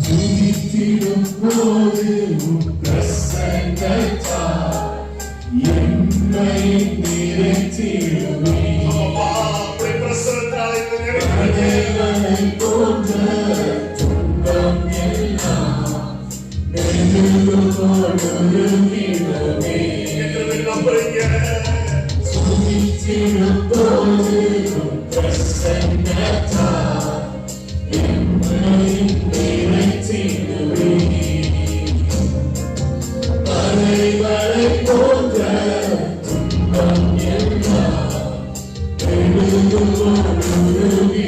துதித்திடும் போது பிரசன்னத்தால் என்னை நிறைத்திடுவே. தேவனை போன்ற துன்பம் எல்லாம் நெருங்கிடுமே. துதித்திடும் போது பிரசன்னத்தால் என்னை நிறைத்திடுவே. மலைகளை போன்ற துன்பம் எல்லாம் நெருங்கிடுமே.